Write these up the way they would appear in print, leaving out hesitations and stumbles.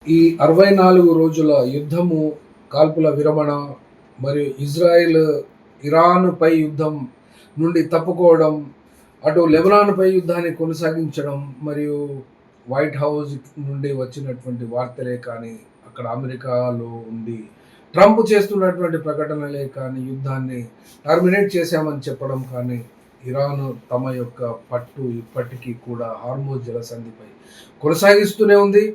ఈ 64 రోజుల యుద్ధము, కాల్పుల విరమణ మరియు ఇజ్రాయెల్, ఇరాన్‌పై యుద్ధం నుండి తప్పుకోవడం, అటు లెబనాన్‌పై యుద్ధాన్ని కొనసాగించడం మరియు వైట్ హౌస్ నుండి వచ్చినటువంటి వార్తలే కానీ, అక్కడ అమెరికాలో ఉండి ట్రంప్ చేస్తున్నటువంటి ప్రకటనలే కానీ, యుద్ధాన్ని టర్మినేట్ చేశామని చెప్పడం కానీ, ఇరాన్ తమ యొక్క పట్టు ఇప్పటికీ కూడా హార్మోజ్ జలసంధిపై కొనసాగిస్తూనే ఉంది.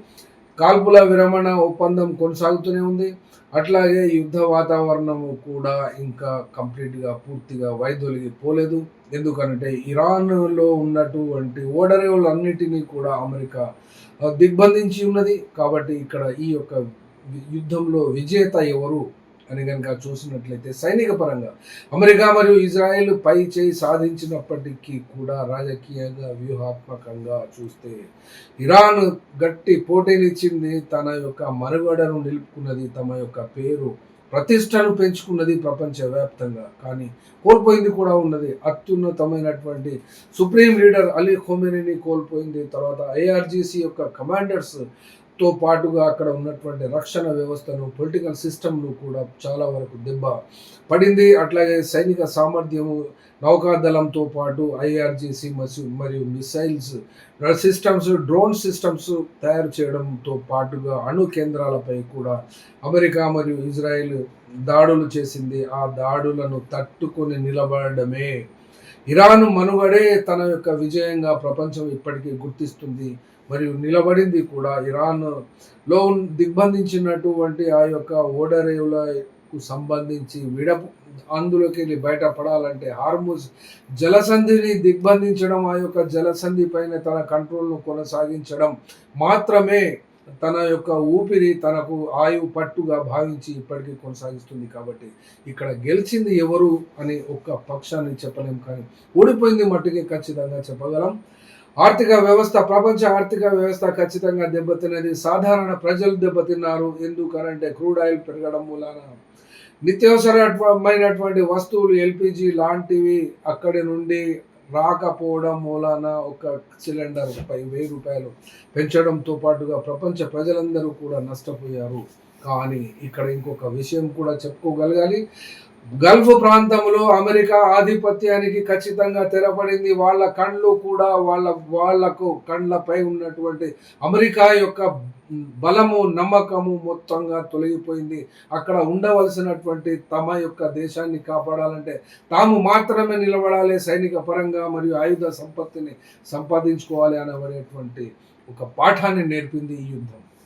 కాల్పుల విరమణ ఒప్పందం కొనసాగుతూనే ఉంది. అట్లాగే యుద్ధ వాతావరణము కూడా ఇంకా కంప్లీట్‌గా పూర్తిగా వైదొలిగిపోలేదు. ఎందుకనంటే ఇరాన్‌లో ఉన్నటువంటి ఓడరేవులన్నిటినీ కూడా అమెరికా దిగ్బంధించి ఉన్నది. కాబట్టి ఇక్కడ ఈ యొక్క యుద్ధంలో విజేత ఎవరు అని గనక చూసినట్లయితే సైనిక పరంగా అమెరికా మరియు ఇజ్రాయెల్ పై చేయి సాధించినప్పటికీ కూడా రాజకీయంగా, వ్యూహాత్మకంగా చూస్తే ఇరాన్ గట్టి పోటీనిచ్చింది. తన యొక్క మనుగడను నిలుపుకున్నది. తమ యొక్క పేరు ప్రతిష్టను పెంచుకున్నది ప్రపంచవ్యాప్తంగా. కానీ కోల్పోయింది కూడా ఉన్నది. అత్యున్నతమైనటువంటి సుప్రీం లీడర్ అలీ ఖొమేనీని కోల్పోయింది. తర్వాత ఐఆర్జీసీ యొక్క కమాండర్స్ తో పాటుగా అక్కడ ఉన్నటువంటి రక్షణ వ్యవస్థను, పొలిటికల్ సిస్టమ్‌ను కూడా చాలా వరకు దెబ్బ పడింది. అట్లాగే సైనిక సామర్థ్యము, నౌకాదళంతో పాటు ఐఆర్‌జీసీ మరియు మిసైల్స్ సిస్టమ్స్, డ్రోన్ సిస్టమ్స్ తయారు చేయడంతో పాటుగా అణు కేంద్రాలపై కూడా అమెరికా మరియు ఇజ్రాయెల్ దాడులు చేసింది. ఆ దాడులను తట్టుకొని నిలబడడమే ఇరాన్ మనుగడే తన యొక్క విజయంగా ప్రపంచం ఇప్పటికీ గుర్తిస్తుంది. మరియు నిలబడింది కూడా. ఇరాన్‌లో దిగ్బంధించినటువంటి ఆ యొక్క ఓడరేవులకు సంబంధించి అందులోకెళ్ళి బయటపడాలంటే హార్ముజ్ జలసంధిని దిగ్బంధించడం, ఆ యొక్క జలసంధి పైన తన కంట్రోల్‌ను కొనసాగించడం మాత్రమే తన యొక్క ఊపిరి, తనకు ఆయువు పట్టుగా భావించి ఇప్పటికీ కొనసాగిస్తుంది. కాబట్టి ఇక్కడ గెలిచింది ఎవరు అని ఒక్క పక్షాన్ని చెప్పలేం, కానీ ఓడిపోయింది మట్టుకే ఖచ్చితంగా చెప్పగలం. ఆర్థిక వ్యవస్థ, ప్రపంచ ఆర్థిక వ్యవస్థ ఖచ్చితంగా దెబ్బతిన్నది. సాధారణ ప్రజలు దెబ్బతిన్నారు. ఎందుకనంటే క్రూడ్ ఆయిల్ పెరగడం మూలాన నిత్యావసరమైనటువంటి వస్తువులు ఎల్‌పీజీ లాంటివి అక్కడి నుండి రాకపోవడం మూలాన ఒక సిలిండర్‌పై ₹1000 పెంచడంతో పాటుగా ప్రపంచ ప్రజలందరూ కూడా నష్టపోయారు. కానీ ఇక్కడ ఇంకొక విషయం కూడా చెప్పుకోగలగాలి. గల్ఫ్ ప్రాంతంలో అమెరికా ఆధిపత్యానికి ఖచ్చితంగా తెరపడింది. వాళ్ళ కండ్లు కూడా వాళ్ళకు కండ్లపై ఉన్నటువంటి అమెరికా యొక్క బలము, నమ్మకము మొత్తంగా తొలగిపోయింది. అక్కడ ఉండవలసినటువంటి తమ యొక్క దేశాన్ని కాపాడాలంటే తాము మాత్రమే నిలబడాలి, సైనిక పరంగా మరియు ఆయుధ సంపత్తిని సంపాదించుకోవాలి అనేటువంటి ఒక పాఠాన్ని నేర్పింది ఈ యుద్ధం.